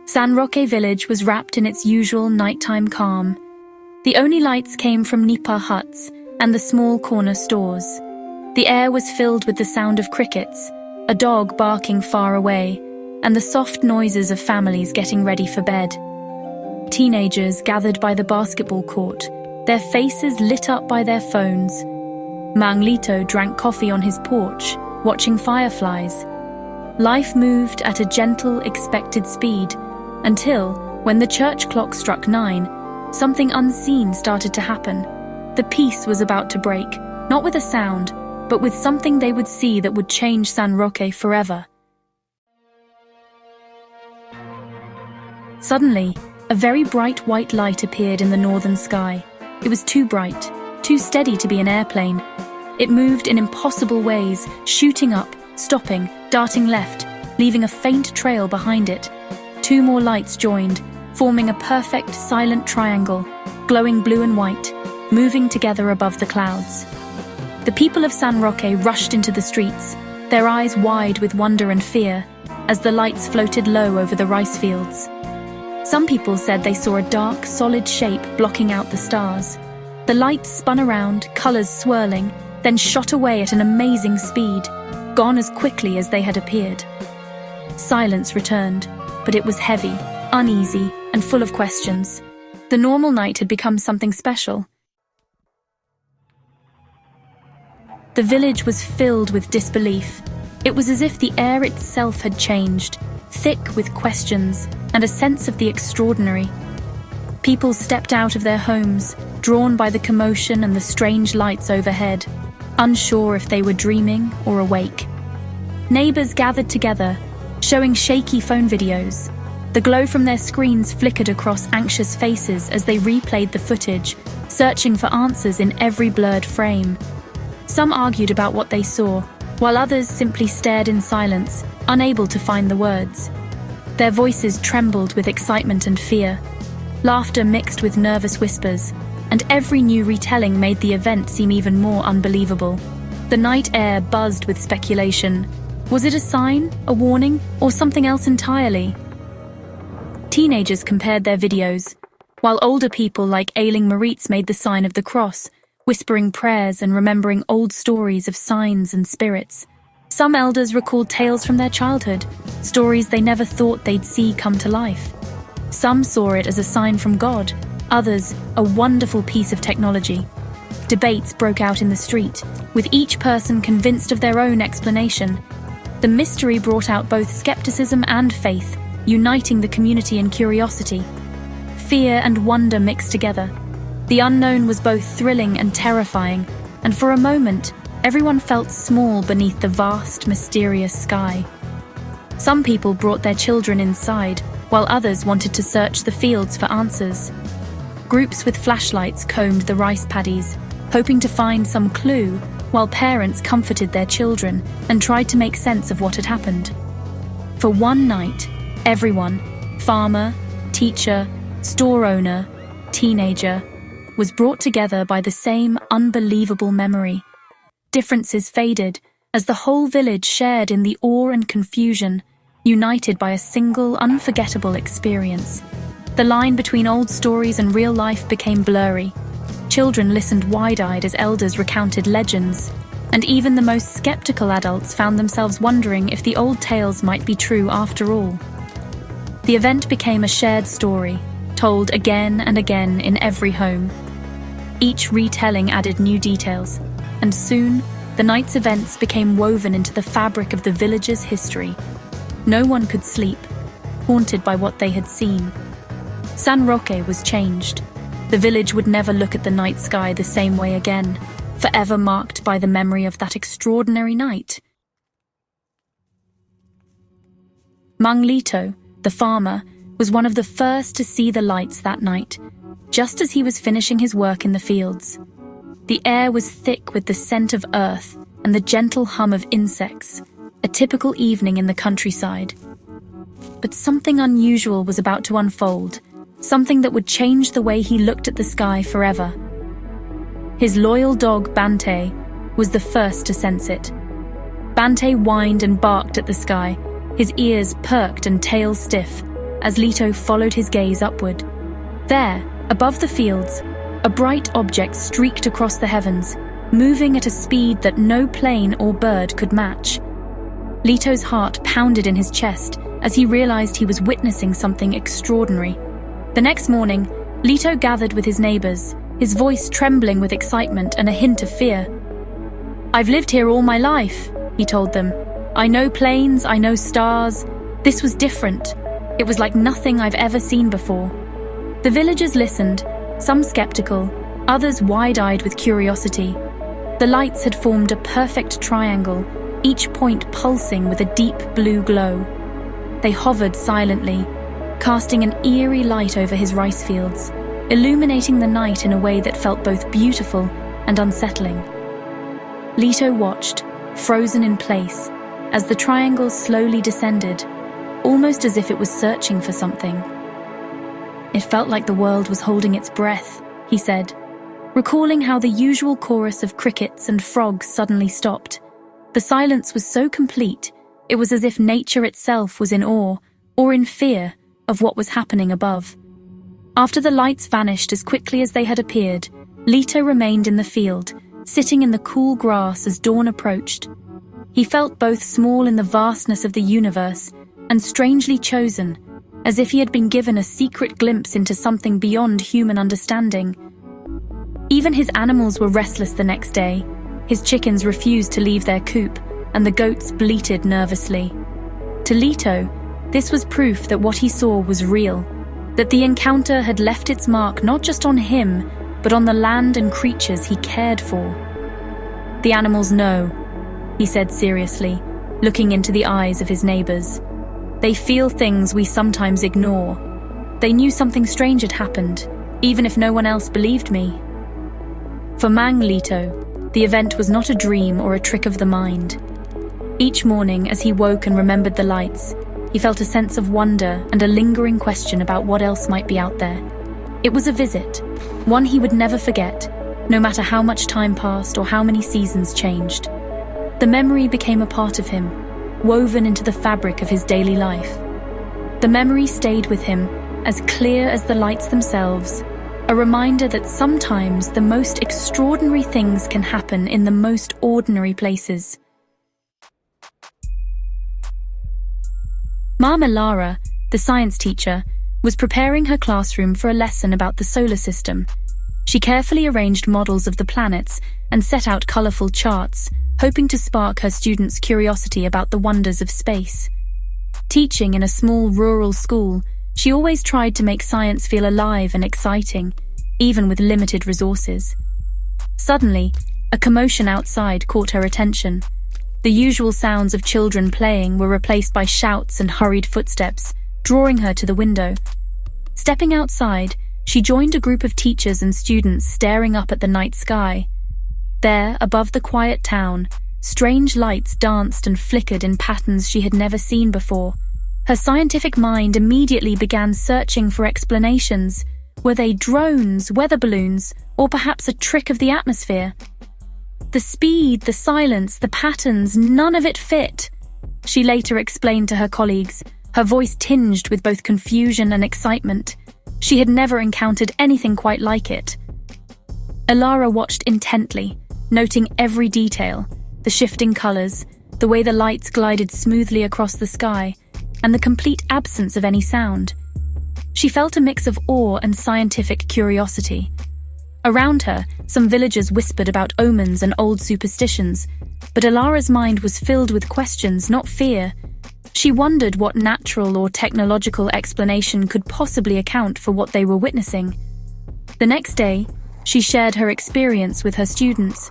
San Roque village was wrapped in its usual nighttime calm. The only lights came from nipa huts and the small corner stores. The air was filled with the sound of crickets, a dog barking far away, and the soft noises of families getting ready for bed. Teenagers gathered by the basketball court, their faces lit up by their phones. Manglito drank coffee on his porch, watching fireflies. Life moved at a gentle, expected speed, until, when the church clock struck 9, something unseen started to happen. The peace was about to break, not with a sound, but with something they would see that would change San Roque forever. Suddenly, a very bright white light appeared in the northern sky. It was too bright, too steady to be an airplane. It moved in impossible ways, shooting up, stopping, darting left, leaving a faint trail behind it. 2 more lights joined, forming a perfect silent triangle, glowing blue and white, moving together above the clouds. The people of San Roque rushed into the streets, their eyes wide with wonder and fear, as the lights floated low over the rice fields. Some people said they saw a dark, solid shape blocking out the stars. The lights spun around, colors swirling, then shot away at an amazing speed, gone as quickly as they had appeared. Silence returned, but it was heavy, uneasy, and full of questions. The normal night had become something special. The village was filled with disbelief. It was as if the air itself had changed, thick with questions and a sense of the extraordinary. People stepped out of their homes, drawn by the commotion and the strange lights overhead, unsure if they were dreaming or awake. Neighbors gathered together, showing shaky phone videos. The glow from their screens flickered across anxious faces as they replayed the footage, searching for answers in every blurred frame. Some argued about what they saw, while others simply stared in silence, unable to find the words. Their voices trembled with excitement and fear. Laughter mixed with nervous whispers, and every new retelling made the event seem even more unbelievable. The night air buzzed with speculation. Was it a sign, a warning, or something else entirely? Teenagers compared their videos, while older people like ailing Maritz made the sign of the cross, whispering prayers and remembering old stories of signs and spirits. Some elders recalled tales from their childhood, stories they never thought they'd see come to life. Some saw it as a sign from God, others a wonderful piece of technology. Debates broke out in the street, with each person convinced of their own explanation. The mystery brought out both skepticism and faith, uniting the community in curiosity. Fear and wonder mixed together. The unknown was both thrilling and terrifying, and for a moment, everyone felt small beneath the vast, mysterious sky. Some people brought their children inside, while others wanted to search the fields for answers. Groups with flashlights combed the rice paddies, hoping to find some clue, while parents comforted their children and tried to make sense of what had happened. For one night, everyone, farmer, teacher, store owner, teenager, was brought together by the same unbelievable memory. Differences faded as the whole village shared in the awe and confusion, united by a single unforgettable experience. The line between old stories and real life became blurry. Children listened wide-eyed as elders recounted legends, and even the most skeptical adults found themselves wondering if the old tales might be true after all. The event became a shared story, told again and again in every home. Each retelling added new details, and soon, the night's events became woven into the fabric of the village's history. No one could sleep, haunted by what they had seen. San Roque was changed. The village would never look at the night sky the same way again, forever marked by the memory of that extraordinary night. Manglito, the farmer, was one of the first to see the lights that night, just as he was finishing his work in the fields. The air was thick with the scent of earth and the gentle hum of insects, a typical evening in the countryside. But something unusual was about to unfold, something that would change the way he looked at the sky forever. His loyal dog, Bante, was the first to sense it. Bante whined and barked at the sky, his ears perked and tail stiff, as Lito followed his gaze upward. There, above the fields, a bright object streaked across the heavens, moving at a speed that no plane or bird could match. Lito's heart pounded in his chest as he realized he was witnessing something extraordinary. The next morning, Lito gathered with his neighbors, his voice trembling with excitement and a hint of fear. "I've lived here all my life," he told them. "I know planes, I know stars. This was different. It was like nothing I've ever seen before." The villagers listened, some skeptical, others wide-eyed with curiosity. The lights had formed a perfect triangle, each point pulsing with a deep blue glow. They hovered silently, casting an eerie light over his rice fields, illuminating the night in a way that felt both beautiful and unsettling. Lito watched, frozen in place, as the triangle slowly descended, almost as if it was searching for something. "It felt like the world was holding its breath," he said, recalling how the usual chorus of crickets and frogs suddenly stopped. The silence was so complete, it was as if nature itself was in awe, or in fear, of what was happening above. After the lights vanished as quickly as they had appeared, Lito remained in the field, sitting in the cool grass as dawn approached. He felt both small in the vastness of the universe and strangely chosen, as if he had been given a secret glimpse into something beyond human understanding. Even his animals were restless the next day. His chickens refused to leave their coop, and the goats bleated nervously. To Lito, this was proof that what he saw was real, that the encounter had left its mark not just on him, but on the land and creatures he cared for. "The animals know," he said seriously, looking into the eyes of his neighbors. "They feel things we sometimes ignore. They knew something strange had happened, even if no one else believed me." For Mang Lito, the event was not a dream or a trick of the mind. Each morning, as he woke and remembered the lights, he felt a sense of wonder and a lingering question about what else might be out there. It was a visit, one he would never forget, no matter how much time passed or how many seasons changed. The memory became a part of him, woven into the fabric of his daily life. The memory stayed with him, as clear as the lights themselves, a reminder that sometimes the most extraordinary things can happen in the most ordinary places. Mama Lara, the science teacher, was preparing her classroom for a lesson about the solar system. She carefully arranged models of the planets and set out colorful charts, hoping to spark her students' curiosity about the wonders of space. Teaching in a small rural school, she always tried to make science feel alive and exciting, even with limited resources. Suddenly, a commotion outside caught her attention. The usual sounds of children playing were replaced by shouts and hurried footsteps, drawing her to the window. Stepping outside, she joined a group of teachers and students staring up at the night sky. There, above the quiet town, strange lights danced and flickered in patterns she had never seen before. Her scientific mind immediately began searching for explanations. Were they drones, weather balloons, or perhaps a trick of the atmosphere? The speed, the silence, the patterns, none of it fit. She later explained to her colleagues, her voice tinged with both confusion and excitement. She had never encountered anything quite like it. Elara watched intently, noting every detail, the shifting colors, the way the lights glided smoothly across the sky, and the complete absence of any sound. She felt a mix of awe and scientific curiosity. Around her, some villagers whispered about omens and old superstitions, but Elara's mind was filled with questions, not fear. She wondered what natural or technological explanation could possibly account for what they were witnessing. The next day, she shared her experience with her students.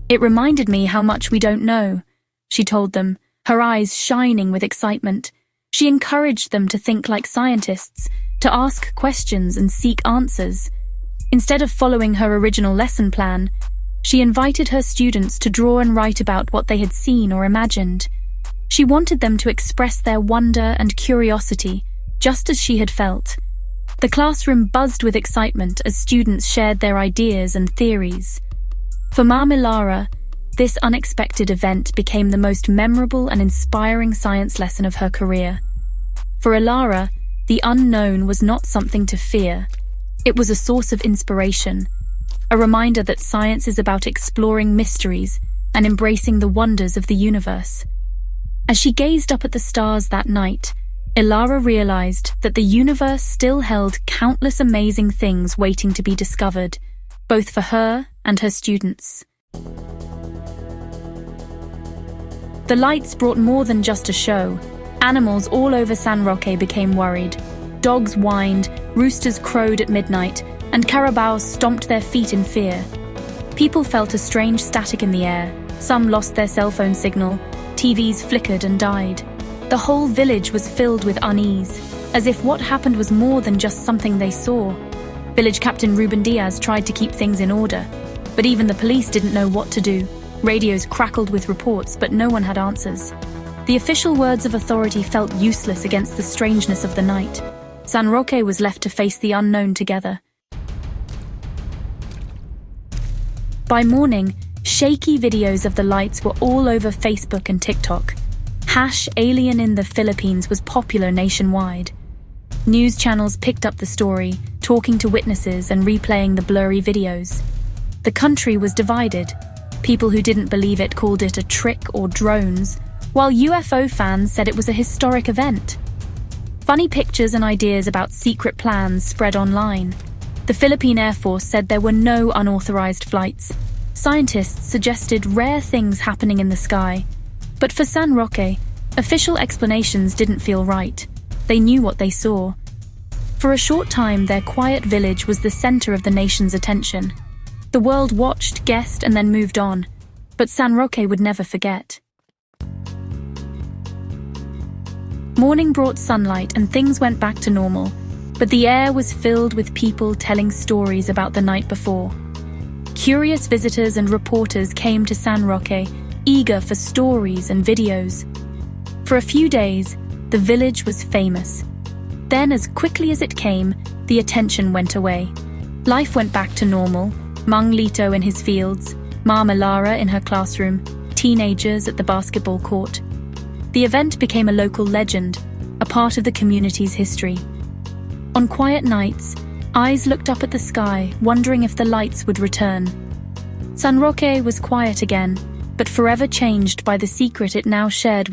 "It reminded me how much we don't know," she told them, her eyes shining with excitement. She encouraged them to think like scientists, to ask questions and seek answers. Instead of following her original lesson plan, she invited her students to draw and write about what they had seen or imagined. She wanted them to express their wonder and curiosity, just as she had felt. The classroom buzzed with excitement as students shared their ideas and theories. For Mama Lara, this unexpected event became the most memorable and inspiring science lesson of her career. For Elara, The unknown was not something to fear. It was a source of inspiration, a reminder that science is about exploring mysteries and embracing the wonders of the universe. As she gazed up at the stars that night, Ilara realized that the universe still held countless amazing things waiting to be discovered, both for her and her students. The lights brought more than just a show. Animals all over San Roque became worried. Dogs whined, roosters crowed at midnight, and carabaos stomped their feet in fear. People felt a strange static in the air. Some lost their cell phone signal. TVs flickered and died. The whole village was filled with unease, as if what happened was more than just something they saw. Village Captain Ruben Diaz tried to keep things in order, but even the police didn't know what to do. Radios crackled with reports, but no one had answers. The official words of authority felt useless against the strangeness of the night. San Roque was left to face the unknown together. By morning, shaky videos of the lights were all over Facebook and TikTok. #Alien in the Philippines was popular nationwide. News channels picked up the story, talking to witnesses and replaying the blurry videos. The country was divided. People who didn't believe it called it a trick or drones, while UFO fans said it was a historic event. Funny pictures and ideas about secret plans spread online. The Philippine Air Force said there were no unauthorized flights. Scientists suggested rare things happening in the sky. But for San Roque, official explanations didn't feel right. They knew what they saw. For a short time, their quiet village was the center of the nation's attention. The world watched, guessed, and then moved on. But San Roque would never forget. Morning brought sunlight and things went back to normal, but the air was filled with people telling stories about the night before. Curious visitors and reporters came to San Roque, eager for stories and videos. For a few days, the village was famous. Then, as quickly as it came, the attention went away. Life went back to normal. Mang Lito in his fields, Mama Lara in her classroom, teenagers at the basketball court. The event became a local legend, a part of the community's history. On quiet nights, eyes looked up at the sky, wondering if the lights would return. San Roque was quiet again, but forever changed by the secret it now shared with